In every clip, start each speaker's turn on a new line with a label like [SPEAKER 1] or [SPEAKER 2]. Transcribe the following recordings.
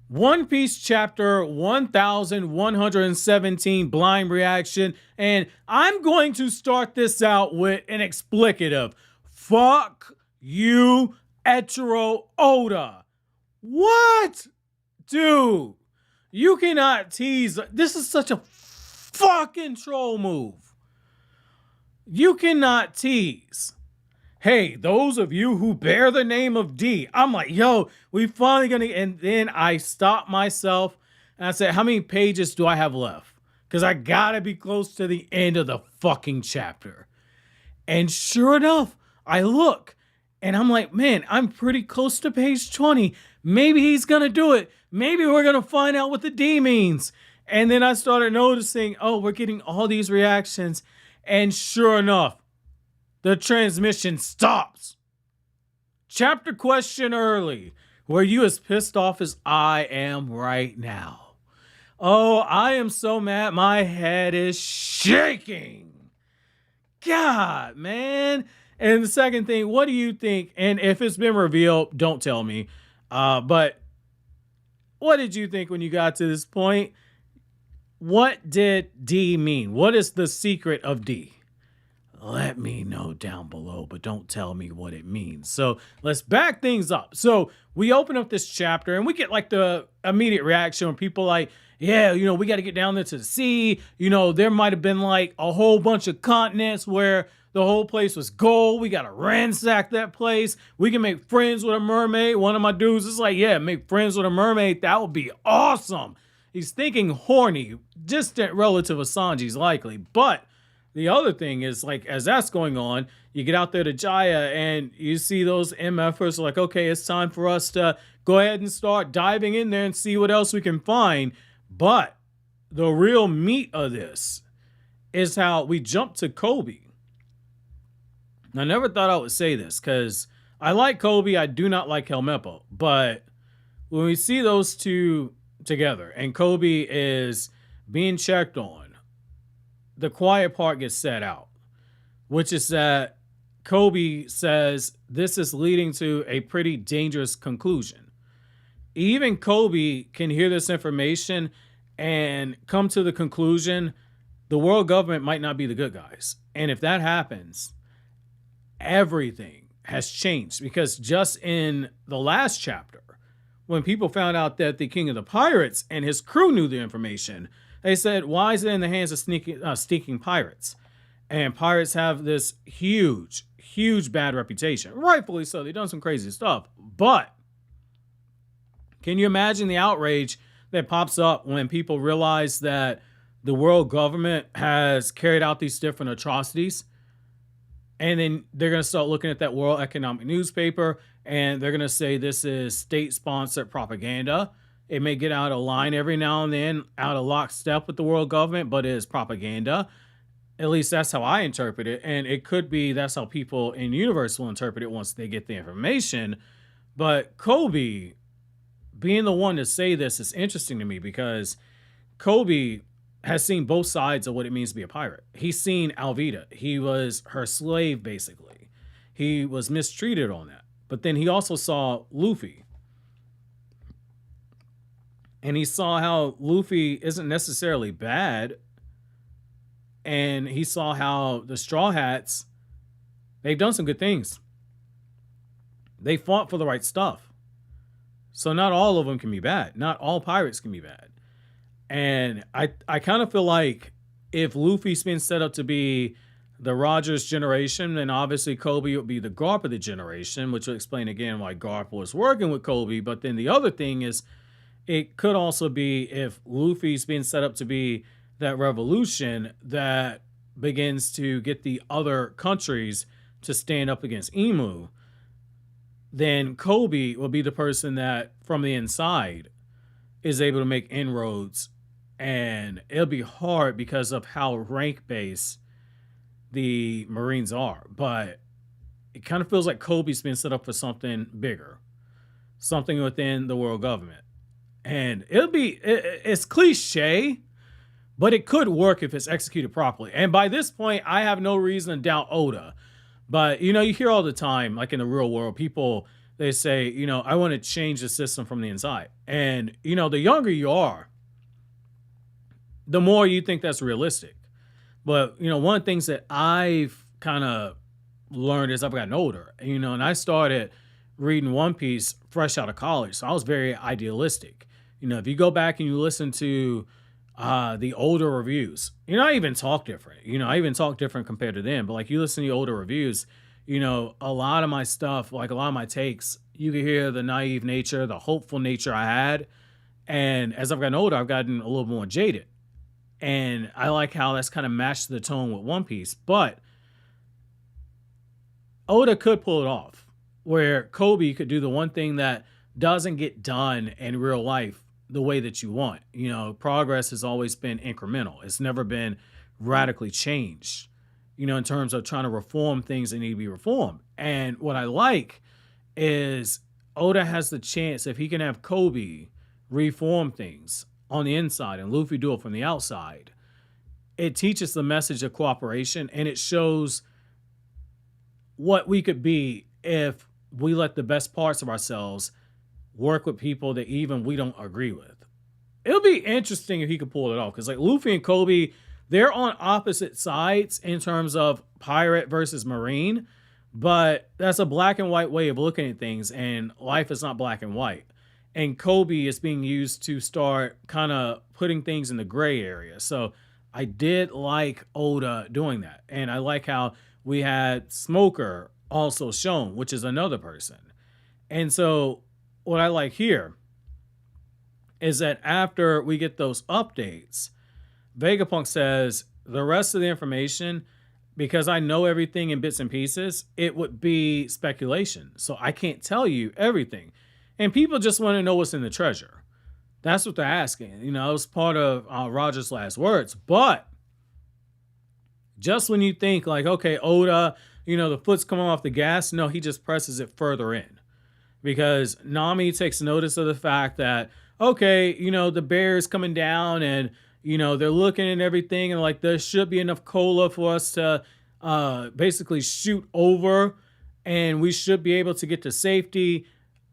[SPEAKER 1] One Piece chapter 1117 blind reaction. And I'm going to start this out with an explicative. Fuck you, Etro Oda. What? Dude, you cannot tease. This is such a fucking troll move. You cannot tease. Hey, those of you who bear the name of D. I'm like, yo, we finally gonna, and then I stopped myself and I said, how many pages do I have left? Because I gotta be close to the end of the fucking chapter. And sure enough, I look and I'm like, man, I'm pretty close to page 20. Maybe he's gonna do it. Maybe we're gonna find out what the D means. And then I started noticing, oh, we're getting all these reactions. And sure enough, the transmission stops. Chapter question early. Were you as pissed off as I am right now? Oh, I am so mad. My head is shaking. God, man. And the second thing, what do you think? And if it's been revealed, don't tell me. But what did you think when you got to this point? What did D mean? What is the secret of D? Let me know down below, but don't tell me what it means. So let's back things up. So we open up this chapter and we get like the immediate reaction when people like, yeah, you know, we got to get down there to the sea. You know, there might have been like a whole bunch of continents where the whole place was gold. We got to ransack that place. We can make friends with a mermaid. One of my dudes is like, yeah, make friends with a mermaid. That would be awesome. He's thinking horny, distant relative of Sanji's likely, but the other thing is, like, as that's going on, you get out there to Jaya and you see those MFers like, okay, it's time for us to go ahead and start diving in there and see what else we can find. But the real meat of this is how we jump to Kobe. I never thought I would say this because I like Kobe. I do not like Helmeppo. But when we see those two together and Kobe is being checked on, the quiet part gets set out, which is that Kobe says this is leading to a pretty dangerous conclusion. Even Kobe can hear this information and come to the conclusion the world government might not be the good guys. And if that happens, everything has changed, because just in the last chapter, when people found out that the king of the pirates and his crew knew the information, they said, why is it in the hands of sneaking pirates? And pirates have this huge, huge bad reputation. Rightfully so. They've done some crazy stuff. But can you imagine the outrage that pops up when people realize that the world government has carried out these different atrocities? And then they're going to start looking at that World Economic newspaper and they're going to say this is state-sponsored propaganda. It may get out of line every now and then, out of lockstep with the world government, but it is propaganda. At least that's how I interpret it. And it could be that's how people in the universe will interpret it once they get the information. But Kobe being the one to say this is interesting to me because Kobe has seen both sides of what it means to be a pirate. He's seen Alvida. He was her slave, basically. He was mistreated on that. But then he also saw Luffy. And he saw how Luffy isn't necessarily bad. And he saw how the Straw Hats, they've done some good things. They fought for the right stuff. So not all of them can be bad. Not all pirates can be bad. And I kind of feel like if Luffy's been set up to be the Rogers generation, then obviously Kobe would be the Garp of the generation, which will explain again why Garp was working with Kobe. But then the other thing is, it could also be if Luffy's being set up to be that revolution that begins to get the other countries to stand up against Emu, then Kobe will be the person that from the inside is able to make inroads. And it'll be hard because of how rank-based the Marines are. But it kind of feels like Kobe's been set up for something bigger, something within the world government. And it's cliche, but it could work if it's executed properly. And by this point, I have no reason to doubt Oda. But, you know, you hear all the time, like in the real world, people they say, I want to change the system from the inside. And, the younger you are, the more you think that's realistic. But, one of the things that I've kind of learned as I've gotten older, and I started reading One Piece fresh out of college. So I was very idealistic. If you go back and you listen to the older reviews, I even talk different. I even talk different compared to them. But like you listen to the older reviews, a lot of my stuff, like a lot of my takes, you can hear the naive nature, the hopeful nature I had. And as I've gotten older, I've gotten a little more jaded. And I like how that's kind of matched the tone with One Piece. But Oda could pull it off, where Kobe could do the one thing that doesn't get done in real life the way that you want. Progress has always been incremental. It's never been radically changed, in terms of trying to reform things that need to be reformed. And what I like is Oda has the chance, if he can have Kobe reform things on the inside and Luffy do it from the outside, it teaches the message of cooperation, and it shows what we could be if we let the best parts of ourselves work with people that even we don't agree with. It'll be interesting if he could pull it off, because like Luffy and Kobe, they're on opposite sides in terms of pirate versus marine, but that's a black and white way of looking at things, and life is not black and white. And Kobe is being used to start kind of putting things in the gray area. So I did like Oda doing that. And I like how we had Smoker also shown, which is another person. And so what I like here is that after we get those updates, Vegapunk says the rest of the information, because I know everything in bits and pieces, it would be speculation. So I can't tell you everything. And people just want to know what's in the treasure. That's what they're asking. It was part of Roger's last words. But just when you think like, okay, Oda, the foot's coming off the gas, no, he just presses it further in. Because Nami takes notice of the fact that, okay, the bear is coming down, and, they're looking at everything, and like there should be enough cola for us to basically shoot over, and we should be able to get to safety.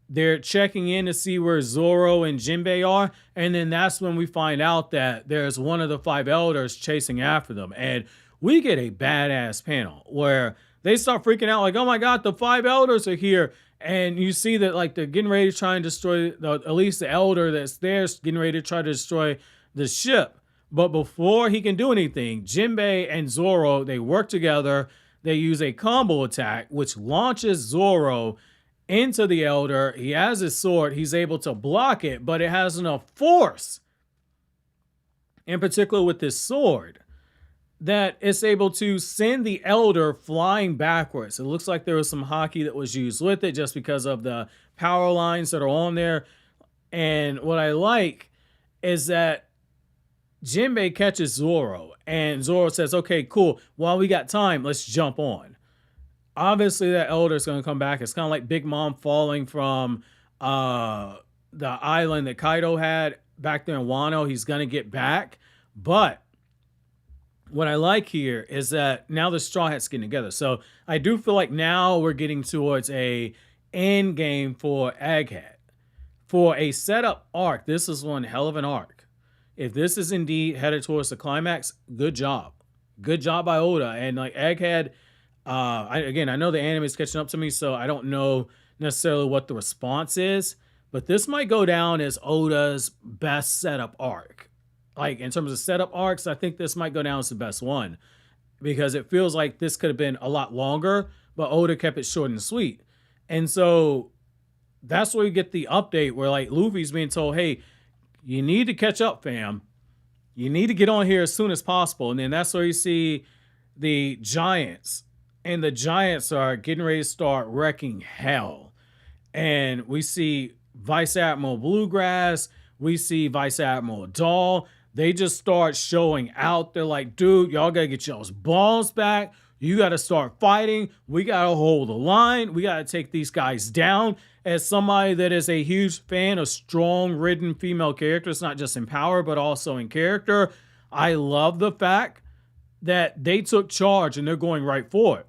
[SPEAKER 1] They're checking in to see where Zoro and Jinbei are. And then that's when we find out that there's one of the 5 elders chasing after them. And we get a badass panel where they start freaking out like, oh my God, the 5 elders are here. And you see that like they're getting ready to try and destroy, at least the elder that's there is getting ready to try to destroy the ship. But before he can do anything, Jinbei and Zoro, they work together. They use a combo attack, which launches Zoro into the elder. He has his sword. He's able to block it, but it has enough force, in particular with this sword, that it's able to send the elder flying backwards. It looks like there was some hockey that was used with it just because of the power lines that are on there. And what I like is that Jinbei catches Zoro, and Zoro says, okay, cool. While we got time, let's jump on. Obviously, that elder is going to come back. It's kind of like Big Mom falling from the island that Kaido had back there in Wano. He's going to get back. But what I like here is that now the Straw Hat's getting together. So I do feel like now we're getting towards a end game for Egghead. For a setup arc, this is one hell of an arc. If this is indeed headed towards the climax, good job. Good job by Oda. And like Egghead, I know the anime is catching up to me, so I don't know necessarily what the response is, but this might go down as Oda's best setup arc. Like in terms of setup arcs, I think this might go down as the best one, because it feels like this could have been a lot longer, but Oda kept it short and sweet. And so that's where you get the update where like Luffy's being told, hey, you need to catch up, fam. You need to get on here as soon as possible. And then that's where you see the giants. And the giants are getting ready to start wrecking hell. And we see Vice Admiral Bluegrass. We see Vice Admiral Dahl. They just start showing out. They're like, dude, y'all got to get y'all's balls back. You got to start fighting. We got to hold the line. We got to take these guys down. As somebody that is a huge fan of strong-ridden female characters, not just in power, but also in character, I love the fact that they took charge and they're going right for it.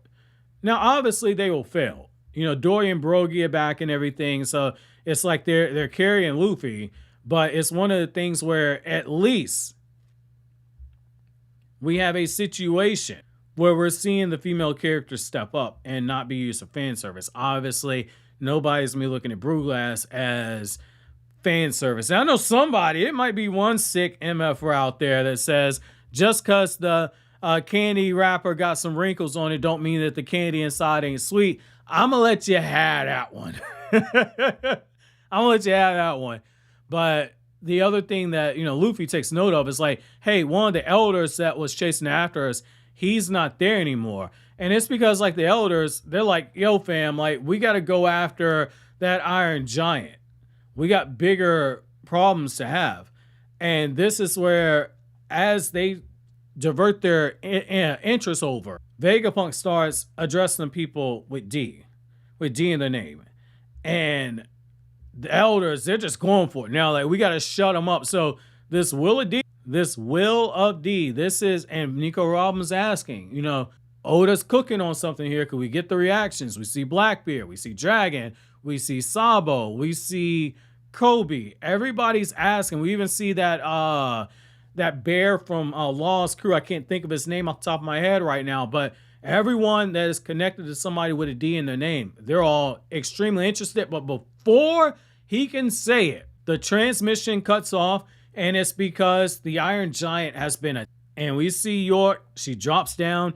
[SPEAKER 1] Now, obviously, they will fail. Dory and Brogy are back and everything. So it's like they're carrying Luffy, but it's one of the things where at least we have a situation where we're seeing the female characters step up and not be used for fan service. Obviously, nobody's gonna be looking at Bruglass as fan service. And I know somebody, it might be one sick MFer out there that says just because the candy wrapper got some wrinkles on it don't mean that the candy inside ain't sweet. I'm gonna let you have that one. I'm gonna let you have that one. But the other thing that, Luffy takes note of is like, hey, one of the elders that was chasing after us, he's not there anymore. And it's because like the elders, they're like, yo fam, like we got to go after that Iron Giant. We got bigger problems to have. And this is where, as they divert their interest over, Vegapunk starts addressing people with D in the name. And the elders, they're just going for it. Now, like, we got to shut them up. So this will of D, this is, and Nico Robin's asking, Oda's cooking on something here. Could we get the reactions? We see Blackbeard, we see Dragon, we see Sabo, we see Kobe. Everybody's asking. We even see that bear from Law's crew. I can't think of his name off the top of my head right now, but everyone that is connected to somebody with a D in their name, they're all extremely interested. But before he can say it, the transmission cuts off, and it's because the Iron Giant has been and we see York. She drops down.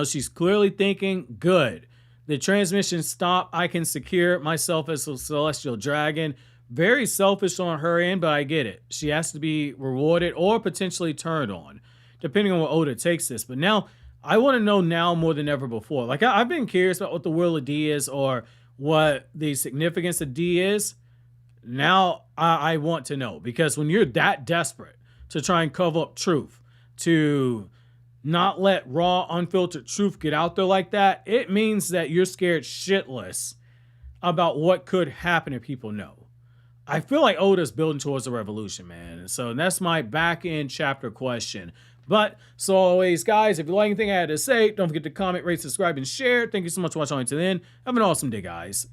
[SPEAKER 1] She's clearly thinking, good. The transmission stopped. I can secure myself as a celestial dragon. Very selfish on her end, but I get it. She has to be rewarded or potentially turned on, depending on what Oda takes this. But now, I want to know now more than ever before. Like, I've been curious about what the will of D is or what the significance of D is. Now, I want to know. Because when you're that desperate to try and cover up truth, to not let raw, unfiltered truth get out there like that, it means that you're scared shitless about what could happen if people know. I feel like Oda's building towards a revolution, man. So that's my back end chapter question. But, so always, guys, if you like anything I had to say, don't forget to comment, rate, subscribe, and share. Thank you so much for watching until then. Have an awesome day, guys.